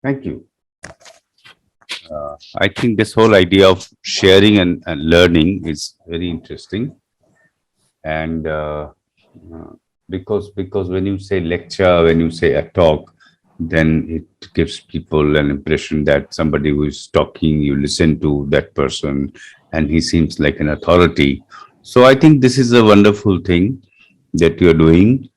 Thank you. I think this whole idea of sharing and learning is very interesting. And uh, because when you say lecture, when you say a talk, then it gives people an impression that somebody who is talking, you listen to that person, and he seems like an authority. So I think this is a wonderful thing that you're doing.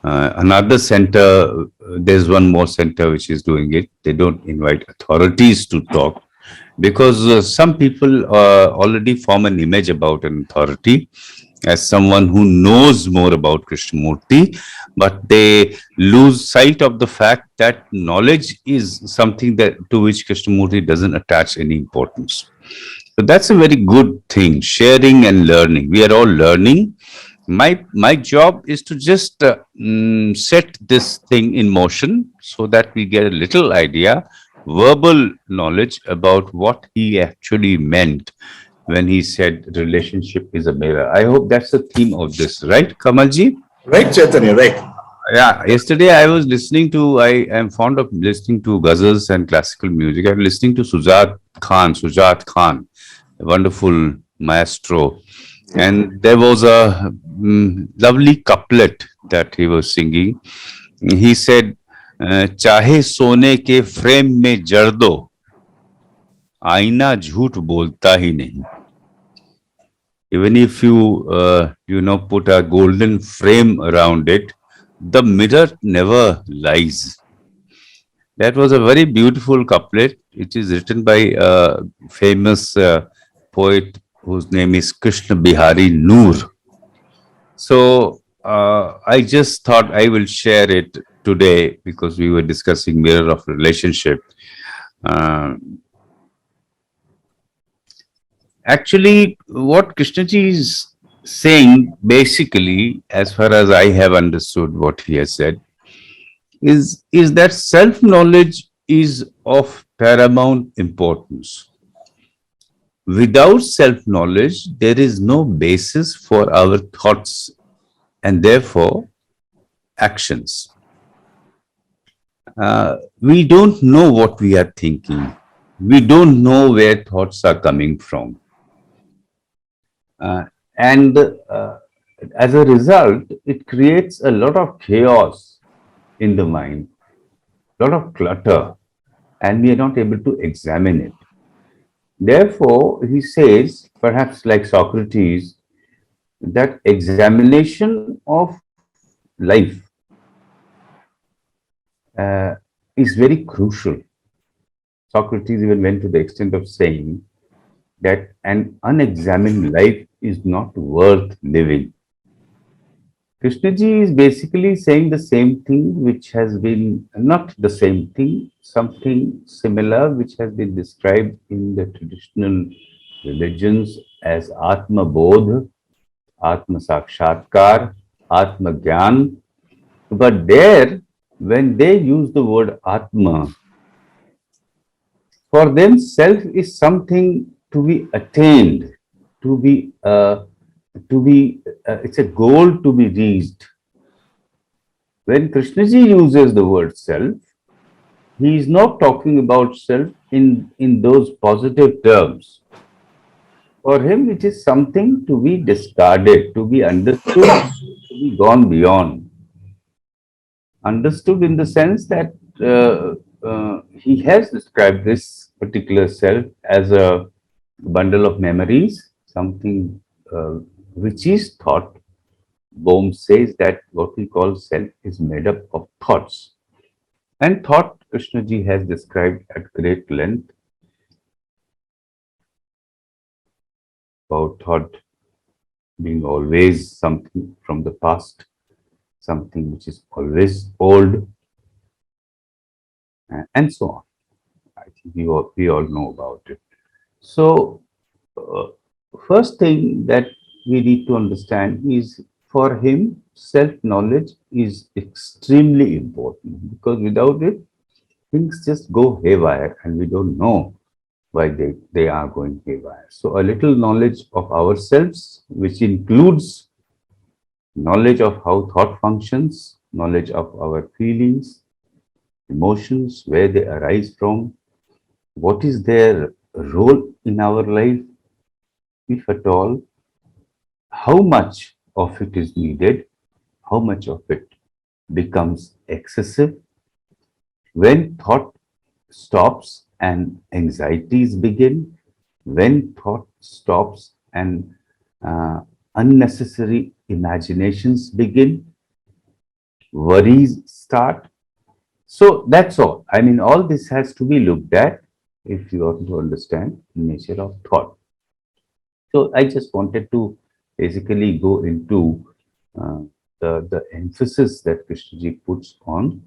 Another center, there's one more center which is doing it. They don't invite authorities to talk because some people already form an image about an authority as someone who knows more about Krishnamurti, but they lose sight of the fact that knowledge is something that to which Krishnamurti doesn't attach any importance. So that's a very good thing, sharing and learning. We are all learning. My job is to just set this thing in motion so that we get a little idea, verbal knowledge about what he actually meant when he said relationship is a mirror. I hope that's the theme of this, right, Kamalji? Right, Chaitanya, right. Yeah, yesterday I was listening to, I am fond of listening to ghazals and classical music. I'm listening to Sujat Khan, a wonderful maestro. And there was a lovely couplet that he was singing. He said, चाहे सोने के frame में जड़ दो, आईना झूठ बोलता ही नहीं. Even if you, put a golden frame around it, the mirror never lies. That was a very beautiful couplet. It is written by a famous poet whose name is Krishna Bihari Noor. So I just thought I will share it today because we were discussing mirror of relationship. Uh, Actually, what Krishnaji is saying, basically, as far as I have understood what he has said, is that self-knowledge is of paramount importance. Without self-knowledge, there is no basis for our thoughts and therefore actions. We don't know what we are thinking. We don't know where thoughts are coming from. And as a result, it creates a lot of chaos in the mind, a lot of clutter, and we are not able to examine it. Therefore, he says, perhaps like Socrates, that examination of life is very crucial. Socrates even went to the extent of saying that an unexamined life is not worth living. Krishnaji is basically saying the same thing, which has been not the same thing, something similar, which has been described in the traditional religions as Atma Bodh, Atma Sakshatkar, Atma Gyan. But there, when they use the word Atma, for them, self is something to be attained, to be it's a goal to be reached. When Krishnaji uses the word self, he is not talking about self in those positive terms. For him, it is something to be discarded, to be understood, to be gone beyond. Understood in the sense that he has described this particular self as a bundle of memories, something which is thought. Bohm says that what we call self is made up of thoughts. And thought, Krishnaji has described at great length about thought being always something from the past, something which is always old, and so on. I think we all know about it. So, uh, first thing that we need to understand is for him, self knowledge is extremely important because without it, things just go haywire and we don't know why they are going haywire. So, a little knowledge of ourselves, which includes knowledge of how thought functions, knowledge of our feelings, emotions, where they arise from, what is their role in our life, if at all, how much of it is needed, how much of it becomes excessive, when thought stops and anxieties begin, when thought stops and unnecessary imaginations begin, worries start. So that's all. I mean, all this has to be looked at if you want to understand the nature of thought. So I just wanted to basically go into the emphasis that Krishnaji puts on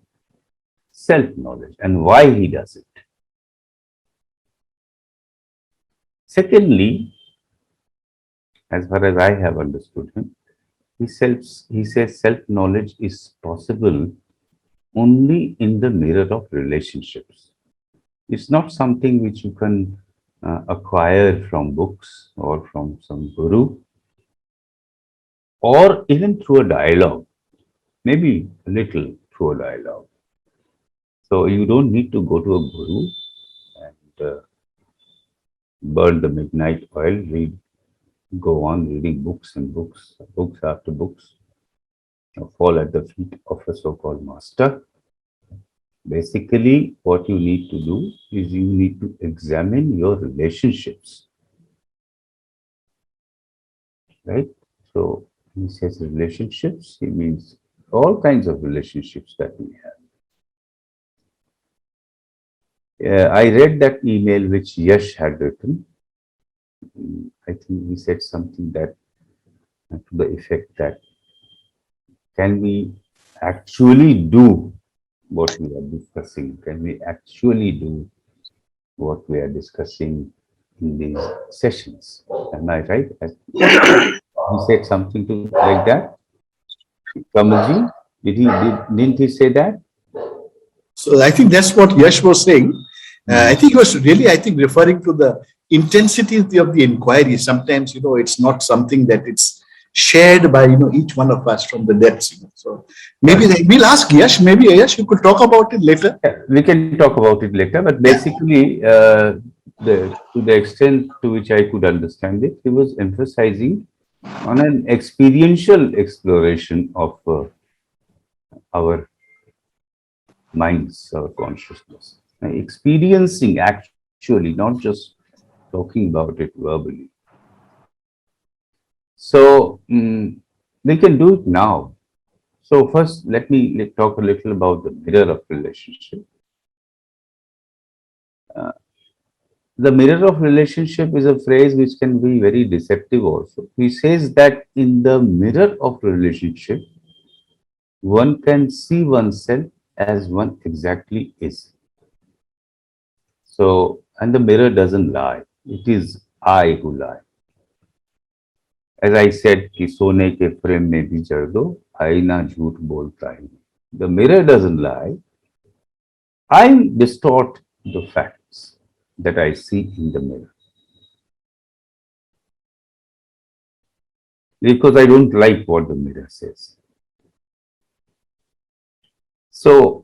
self-knowledge and why he does it. Secondly, as far as I have understood him, he says self-knowledge is possible only in the mirror of relationships. It's not something which you can acquire from books or from some guru or even through a dialogue, maybe a little through a dialogue. So you don't need to go to a guru and burn the midnight oil, go on reading books and books, books after books, or fall at the feet of a so-called master. Basically, what you need to do is you need to examine your relationships, right? So he says relationships, he means all kinds of relationships that we have. I read that email which Yash had written. I think he said something that to the effect that can we actually do what we are discussing? Can we actually do what we are discussing in these sessions? Am I right? He said something to like that. Kamalji, didn't he say that? So I think that's what Yash was saying. I think he was really, I think, referring to the intensity of the inquiry. Sometimes, it's not something that it's shared by, each one of us from the depths. So maybe we'll ask Yash, maybe Yash, you could talk about it later. Yeah, we can talk about it later, but Yeah. basically, to the extent to which I could understand it, he was emphasizing on an experiential exploration of our minds, our consciousness, experiencing actually, not just talking about it verbally. So we can do it now. So first, let me talk a little about the mirror of relationship. The mirror of relationship is a phrase which can be very deceptive also. He says that in the mirror of relationship, one can see oneself as one exactly is. So, and the mirror doesn't lie. It is I who lie. As I said, कि सोने के frame में भी जड़ दो, आईना झूठ बोलता ही. The mirror doesn't lie. I distort the facts that I see in the mirror because I don't like what the mirror says. So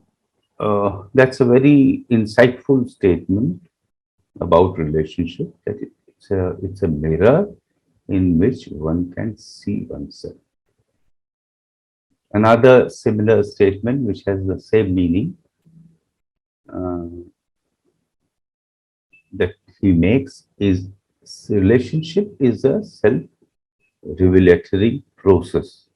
that's a very insightful statement about relationship. That it's a mirror in which one can see oneself. Another similar statement which has the same meaning uh, that he makes is relationship is a self-revelatory process.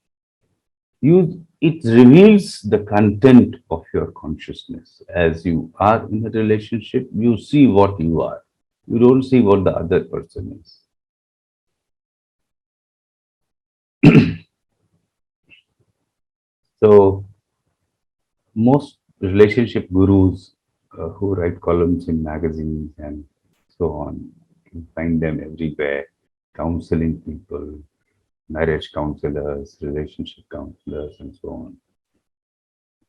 It reveals the content of your consciousness. As you are in a relationship, you see what you are. You don't see what the other person is. So most relationship gurus who write columns in magazines and so on, you find them everywhere, counseling people, marriage counselors, relationship counselors, and so on.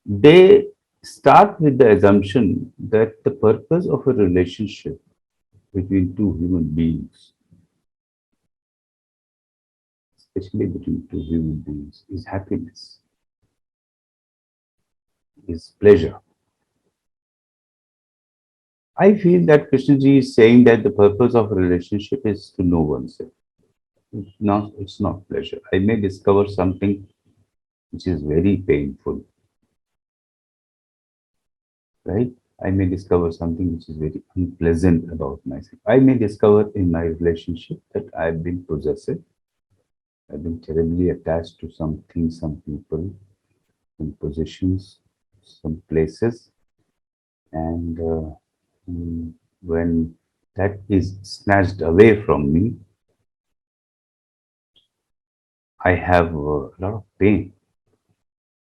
They start with the assumption that the purpose of a relationship between two human beings, especially between two human beings, is happiness, is pleasure. I feel that Krishnaji is saying that the purpose of a relationship is to know oneself. It's not pleasure. I may discover something which is very painful, right? I may discover something which is very unpleasant about myself. I may discover in my relationship that I've been possessive. I've been terribly attached to something, some people, some positions, some places. And when that is snatched away from me, I have a lot of pain.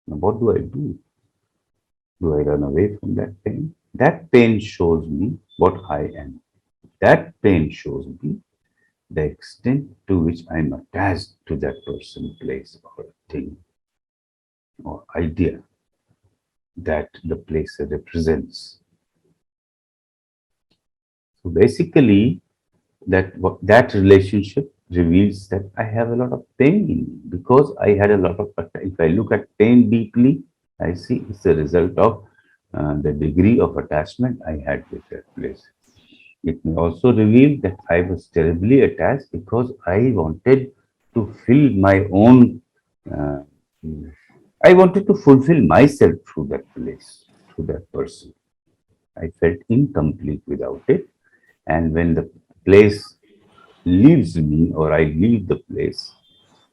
Now, what do I do? Do I run away from that pain? That pain shows me what I am. That pain shows me the extent to which I'm attached to that person, place, or thing or idea that the place represents. So basically, that relationship reveals that I have a lot of pain because I had a lot of. If I look at pain deeply, I see it's a result of the degree of attachment I had with that place. It may also reveal that I was terribly attached because I wanted to fill my own. Uh, I wanted to fulfill myself through that place, through that person. I felt incomplete without it. And when the place leaves me or I leave the place,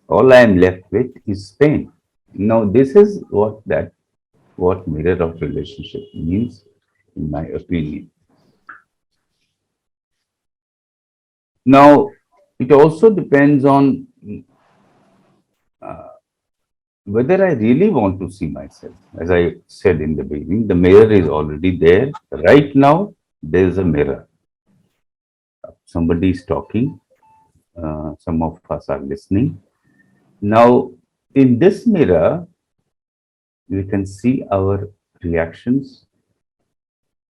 all I am left with is pain. Now, this is what mirror of relationship means, in my opinion. Now, it also depends on whether I really want to see myself. As I said in the beginning, the mirror is already there. Right now, there is a mirror. Somebody is talking. Some of us are listening. Now, in this mirror, we can see our reactions.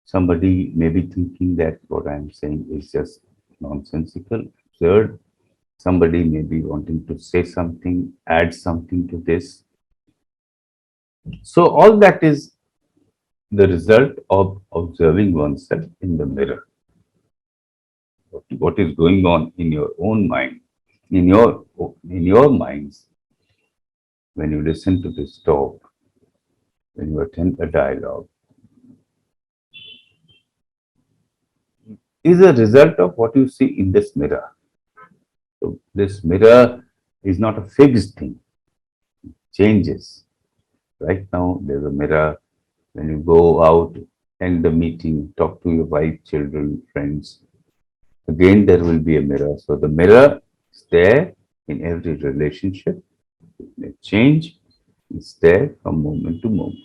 Somebody may be thinking that what I'm saying is just nonsensical, absurd. Somebody may be wanting to say something, add something to this. So, all that is the result of observing oneself in the mirror. What is going on in your own mind, in your minds when you listen to this talk, when you attend a dialogue, is a result of what you see in this mirror. So this mirror is not a fixed thing, changes. Right now, there's a mirror. When you go out, end the meeting, talk to your wife, children, friends, again there will be a mirror. So the mirror is there in every relationship. It may change. It's there from moment to moment.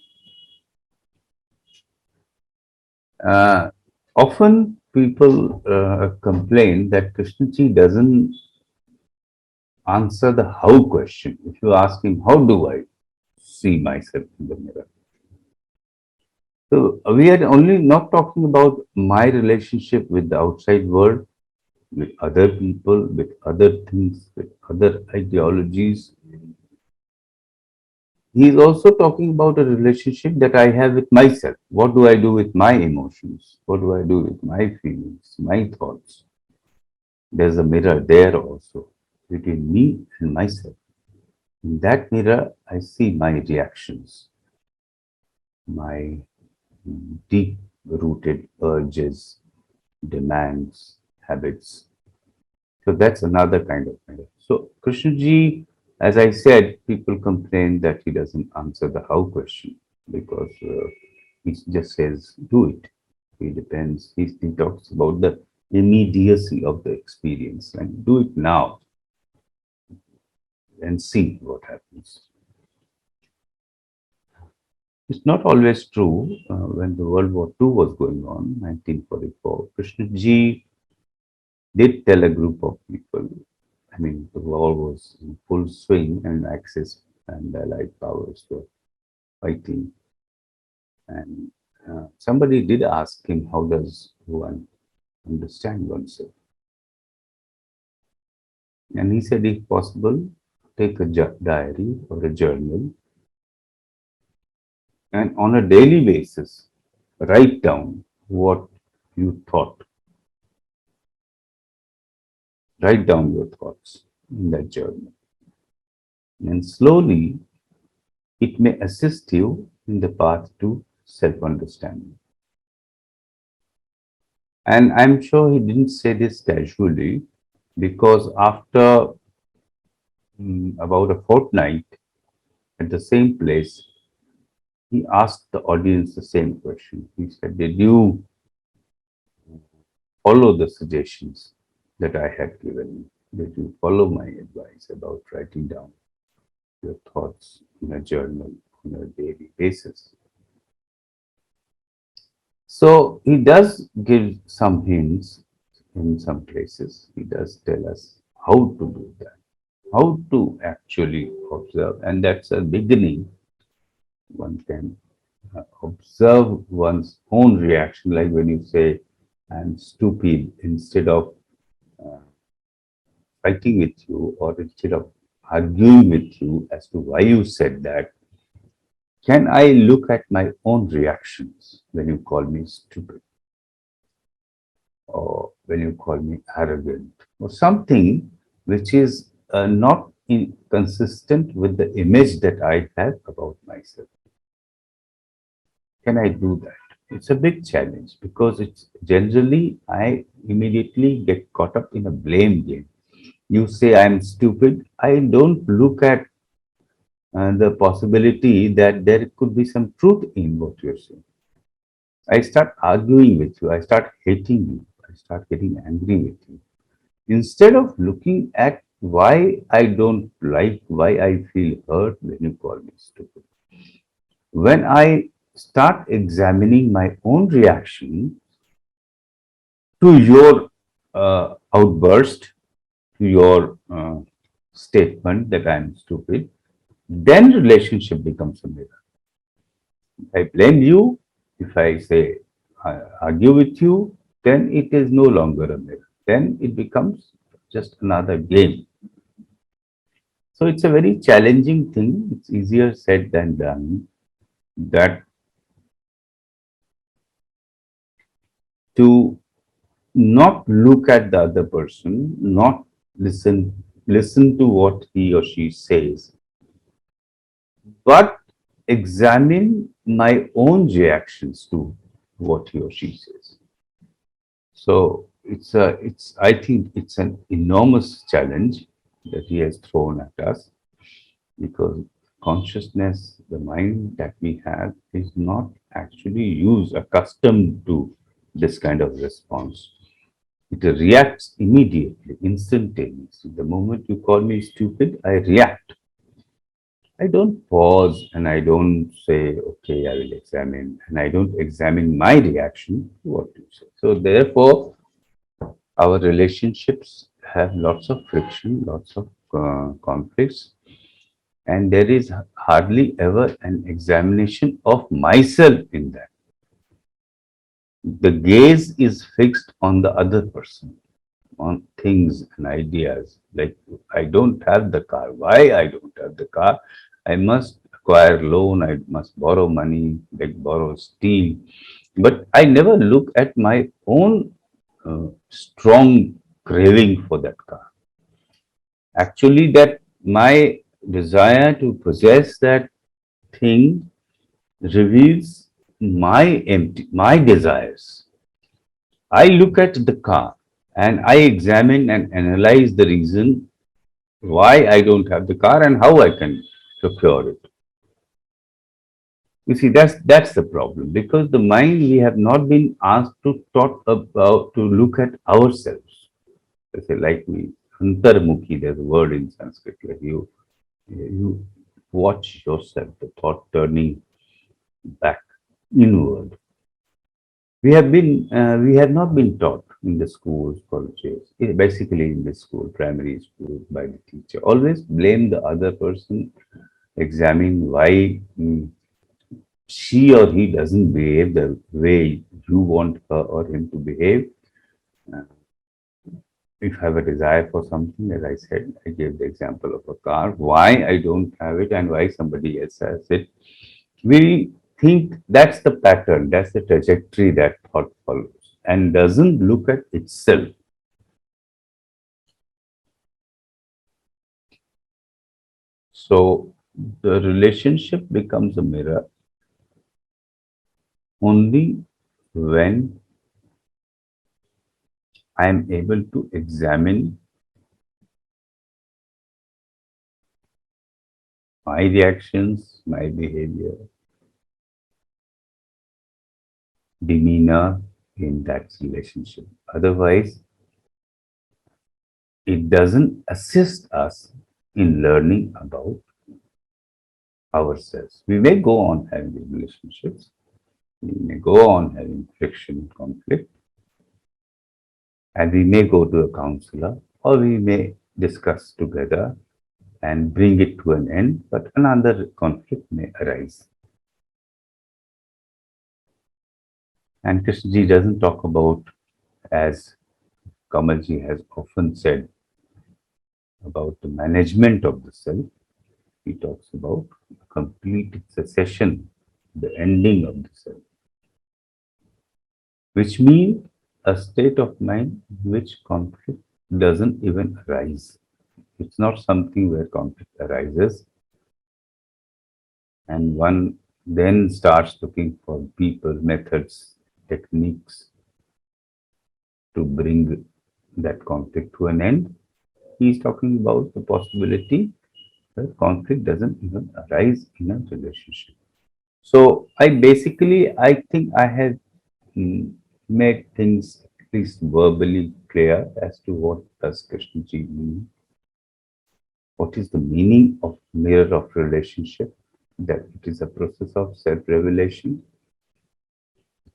Uh, Often people complain that Krishnaji doesn't answer the how question. If you ask him, how do I see myself in the mirror? So we are only not talking about my relationship with the outside world, with other people, with other things, with other ideologies. He is also talking about a relationship that I have with myself. What do I do with my emotions? What do I do with my feelings, my thoughts? There's a mirror there also between me and myself. In that mirror, I see my reactions, my deep rooted urges, demands, habits. So that's another kind of mirror. So Krishnaji, as I said, people complain that he doesn't answer the how question because he just says, do it. He depends. He talks about the immediacy of the experience and do it now and see what happens. It's not always true. When the World War II was going on, 1944, Krishnaji did tell a group of people, I mean, the war was in full swing and Axis and Allied powers were fighting. And somebody did ask him, how does one understand oneself? And he said, if possible, take a diary or a journal and on a daily basis, write down what you thought. Write down your thoughts in that journal. And slowly, it may assist you in the path to self understanding. And I'm sure he didn't say this casually because after about a fortnight at the same place, he asked the audience the same question. He said, did you follow the suggestions that I had given you? Did you follow my advice about writing down your thoughts in a journal on a daily basis? So he does give some hints in some places. He does tell us how to do that, how to actually observe. And that's a beginning. One can observe one's own reaction, like when you say, I'm stupid, instead of fighting with you or instead of arguing with you as to why you said that, can I look at my own reactions when you call me stupid or when you call me arrogant or something which is not consistent with the image that I have about myself? Can I do that? It's a big challenge because it's generally I immediately get caught up in a blame game. You say I'm stupid, I don't look at the possibility that there could be some truth in what you're saying. I start arguing with you, I start hating you, I start getting angry with you. Instead of looking at why I don't like, why I feel hurt when you call me stupid. When I start examining my own reaction to your outburst, to your statement that I'm stupid, then relationship becomes a mirror. If I blame you, if I say I argue with you, then it is no longer a mirror. Then it becomes just another game. So it's a very challenging thing. It's easier said than done. That to not look at the other person, not listen to what he or she says, but examine my own reactions to what he or she says. So it's I think it's an enormous challenge that he has thrown at us because consciousness, the mind that we have, is not actually used, accustomed to this kind of response. It reacts immediately, instantaneously. The moment you call me stupid, I react. I don't pause and I don't say, okay, I will examine, and I don't examine my reaction to what you say. So, therefore, our relationships have lots of friction, lots of conflicts, and there is hardly ever an examination of myself in that. The gaze is fixed on the other person, on things and ideas. Like, I don't have the car. Why I don't have the car? I must acquire loan. I must borrow money, like borrow, steal. But I never look at my own strong craving for that car. Actually, that my desire to possess that thing reveals my desires. I look at the car and I examine and analyze the reason why I don't have the car and how I can procure it. You see, that's the problem because the mind, we have not been asked to talk about to look at ourselves. They say like me, antarmukhi. There's a word in Sanskrit like you watch yourself, the thought turning back inward. We have not been taught in the schools, colleges, basically in the school, primary school, by the teacher. Always blame the other person, examine why she or he doesn't behave the way you want her or him to behave. Uh, if I have a desire for something, as I said, I gave the example of a car, why I don't have it and why somebody else has it. We think that's the pattern, that's the trajectory that thought follows. and doesn't look at itself. So the relationship becomes a mirror only when I am able to examine my reactions, my behavior, demeanor in that relationship. Otherwise, it doesn't assist us in learning about ourselves. We may go on having relationships, we may go on having friction, conflict, and we may go to a counselor or we may discuss together and bring it to an end, but another conflict may arise. And Krishnaji doesn't talk about, as Kamalji has often said, about the management of the self. He talks about complete cessation, the ending of the self, which means a state of mind in which conflict doesn't even arise. It's not something where conflict arises and one then starts looking for people, methods, techniques to bring that conflict to an end. He's talking about the possibility that conflict doesn't even arise in a relationship. So I think I have made things at least verbally clear as to what does Krishnaji mean. What is the meaning of mirror of relationship? That it is a process of self-revelation.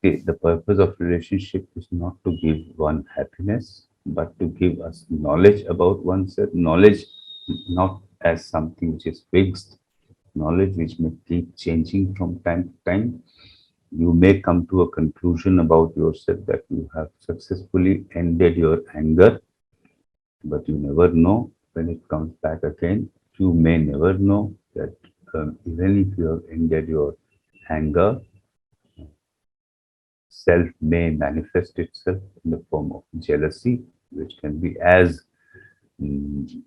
The purpose of relationship is not to give one happiness, but to give us knowledge about oneself. Knowledge not as something which is fixed, knowledge which may keep changing from time to time. You may come to a conclusion about yourself that you have successfully ended your anger, but you never know when it comes back again. You may never know that even if you have ended your anger, self may manifest itself in the form of jealousy, which can be as mm,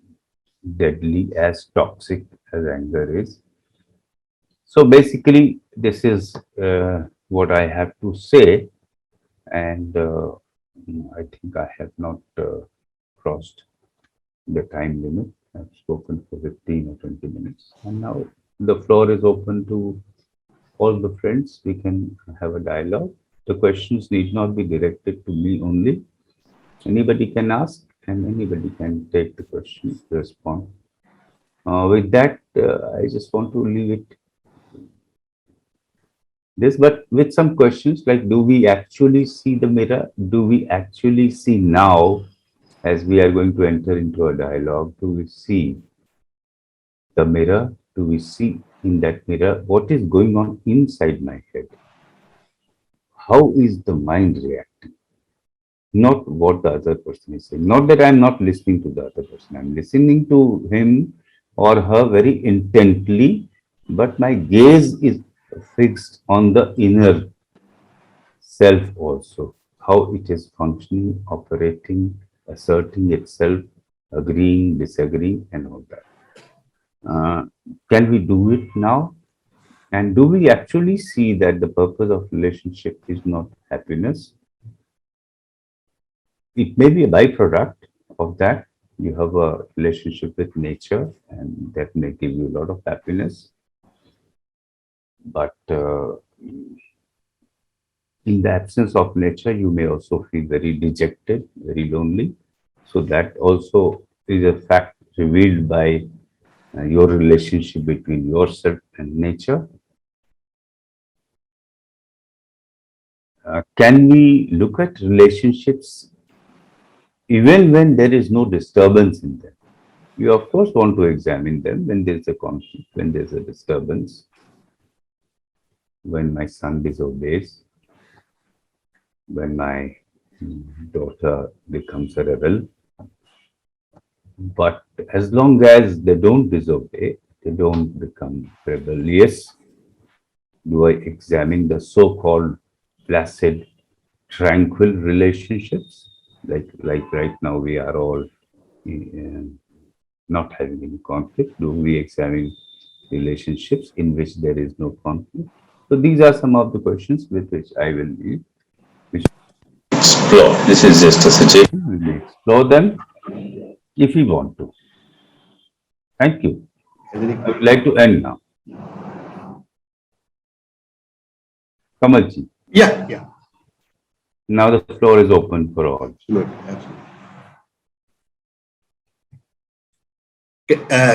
deadly, as toxic as anger is. So basically, this is what I have to say, and I think I have not crossed the time limit. I've spoken for 15 or 20 minutes, and now the floor is open to all the friends. We can have a dialogue. The questions need not be directed to me only. Anybody can ask, and anybody can take the question, respond. With that, I just want to leave it this, but with some questions like, do we actually see the mirror? Do we actually see now, as we are going to enter into a dialogue, do we see the mirror? Do we see in that mirror what is going on inside my head? How is the mind reacting? Not what the other person is saying. Not that I'm not listening to the other person. I'm listening to him or her very intently, but my gaze is fixed on the inner self also, how it is functioning, operating, asserting itself, agreeing, disagreeing, and all that. Uh, can we do it now? And do we actually see that the purpose of relationship is not happiness? It may be a byproduct of that. You have a relationship with nature, and that may give you a lot of happiness. But in the absence of nature, you may also feel very dejected, very lonely. So that also is a fact revealed by your relationship between yourself and nature. Can we look at relationships even when there is no disturbance in them? You of course want to examine them when there's a conflict, when there's a disturbance, when my son disobeys, when my daughter becomes a rebel. But as long as they don't disobey, they don't become rebellious, do I examine the so called placid tranquil relationships, like right now we are all uh, not having any conflict? Do we examine relationships in which there is no conflict? So these are some of the questions with which I will leave, which Explore. This is just a suggestion. we will explore them if we want to. Thank you. I would like to end now. Kamalji, Yeah, yeah, now the floor is open for all. absolutely, absolutely.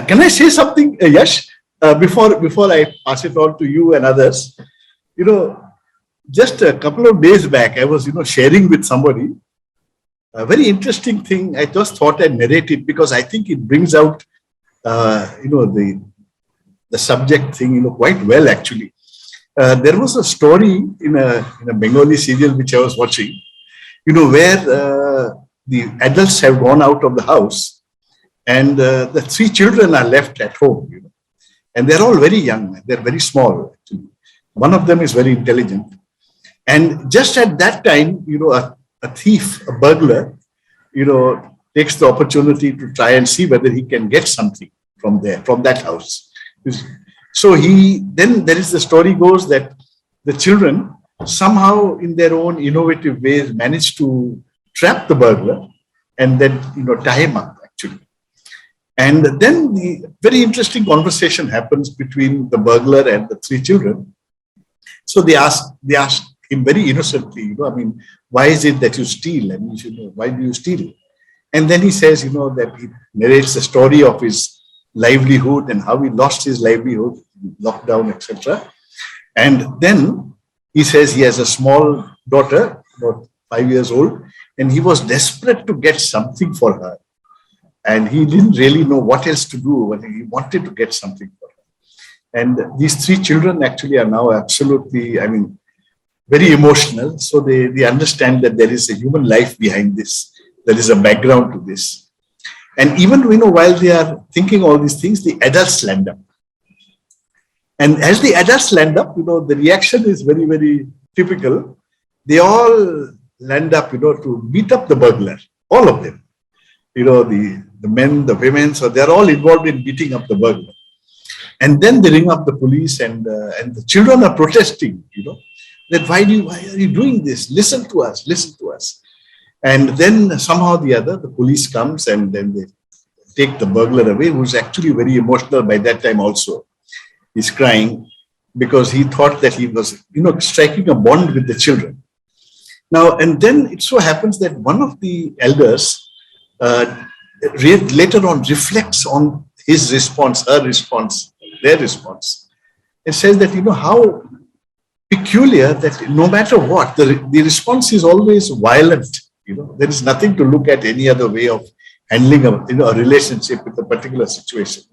Can I say something, Yash, before I pass it on to you and others? You know, just a couple of days back, I was, sharing with somebody a very interesting thing. I just thought I'd narrate it because I think it brings out, the subject thing, quite well, actually. There was a story in a Bengali serial which I was watching, where the adults have gone out of the house and the three children are left at home, and they're all very young, they're very small, actually. One of them is very intelligent. And just at that time, a thief, a burglar, takes the opportunity to try and see whether he can get something from that house. So then there is the story goes that the children somehow in their own innovative ways manage to trap the burglar and then, tie him up, actually. And then the very interesting conversation happens between the burglar and the three children. So they ask him very innocently, why is it that you steal? And he said, why do you steal? And then he says, that he narrates the story of his livelihood and how he lost his livelihood, lockdown, etc. And then he says he has a small daughter, about 5 years old, and he was desperate to get something for her. And he didn't really know what else to do, but he wanted to get something for her. And these three children actually are now absolutely, very emotional. So they understand that there is a human life behind this. There is a background to this. And even, while they are thinking all these things, the adults land up. And as the adults land up, the reaction is very, very typical. They all land up, to beat up the burglar, all of them. The men, the women, so they're all involved in beating up the burglar. And then they ring up the police and the children are protesting, that why are you doing this? Listen to us, listen to us. And then somehow or the other, the police comes and then they take the burglar away, who's actually very emotional by that time also. He's crying because he thought that he was, striking a bond with the children. Now, and then it so happens that one of the elders later on reflects on his response, her response, their response. It says that, how peculiar that no matter what, the response is always violent. There is nothing to look at any other way of handling a relationship with a particular situation.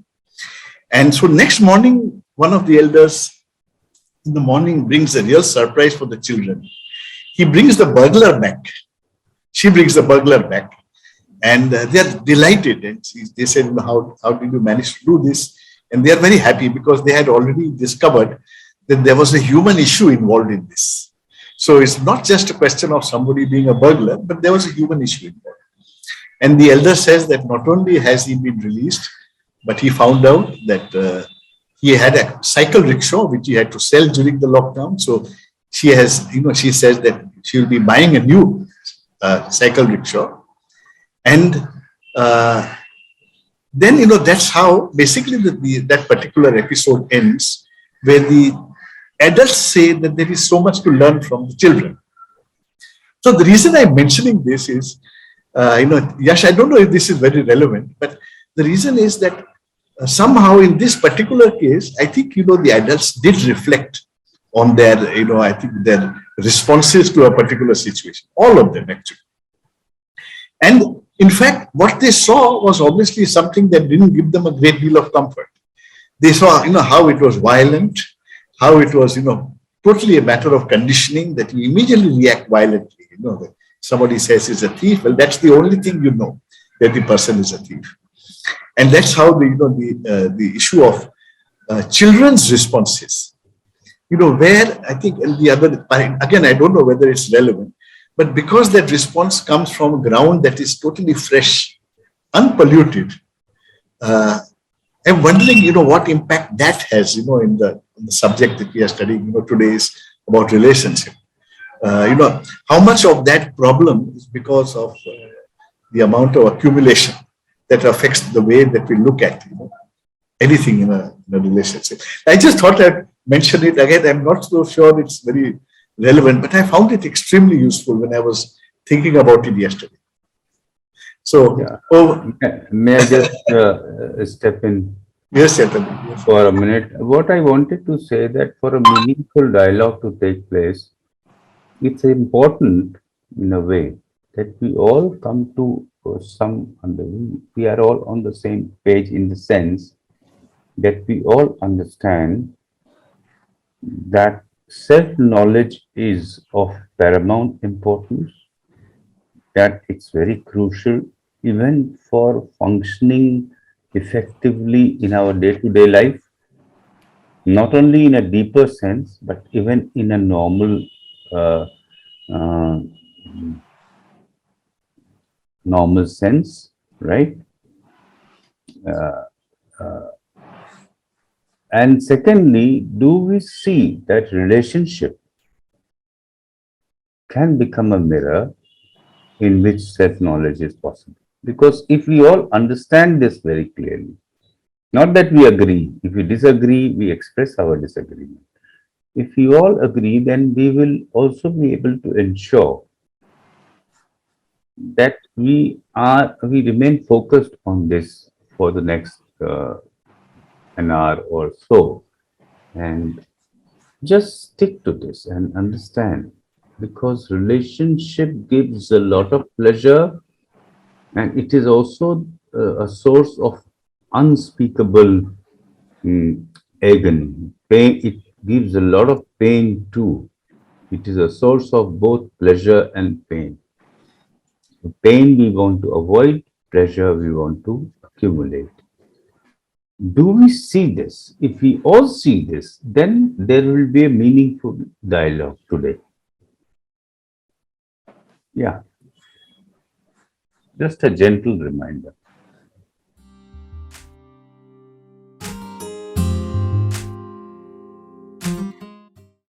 And so next morning, one of the elders in the morning brings a real surprise for the children. He brings the burglar back. She brings the burglar back. And they're delighted. And they said, how did you manage to do this? And they are very happy because they had already discovered that there was a human issue involved in this. So it's not just a question of somebody being a burglar, but there was a human issue involved. And the elder says that not only has he been released, but he found out that he had a cycle rickshaw, which he had to sell during the lockdown. So she has, she says that she will be buying a new cycle rickshaw. And then, that's how basically that particular episode ends, where the adults say that there is so much to learn from the children. So the reason I'm mentioning this is, Yash, I don't know if this is very relevant, but the reason is that somehow in this particular case, I think, the adults did reflect on their, I think their responses to a particular situation, all of them actually. And in fact, what they saw was obviously something that didn't give them a great deal of comfort. They saw, how it was violent, how it was, totally a matter of conditioning, that you immediately react violently. That somebody says he's a thief. Well, that's the only thing that the person is a thief. And that's how the issue of children's responses, where I think the other, again, I don't know whether it's relevant, But because that response comes from a ground that is totally fresh, unpolluted, uh, I'm wondering, what impact that has, in the subject that we are studying, today is about relationship. How much of that problem is because of the amount of accumulation that affects the way that we look at, anything in a relationship. I just thought I'd mention it again. I'm not so sure it's very relevant, but I found it extremely useful when I was thinking about it yesterday. So, Yeah. oh, May I just step in yes, Chaitanya, yes. for a minute? What I wanted to say that for a meaningful dialogue to take place, it's important in a way that we all come to we are all on the same page in the sense that we all understand that self-knowledge is of paramount importance, that it's very crucial even for functioning effectively in our day-to-day life, not only in a deeper sense, but even in a uh, uh, normal sense, right? And secondly, do we see that relationship can become a mirror in which self-knowledge is possible? Because if we all understand this very clearly, not that we agree, if we disagree, we express our disagreement. If we all agree, then we will also be able to ensure that we remain focused on this for the next an hour or so, and just stick to this and understand, because relationship gives a lot of pleasure, and it is also a source of unspeakable mm, agony. Pain, it gives a lot of pain too. It is a source of both pleasure and pain. Pain we want to avoid, pleasure we want to accumulate. Do we see this? If we all see this, then there will be a meaningful dialogue today. Yeah, just a gentle reminder.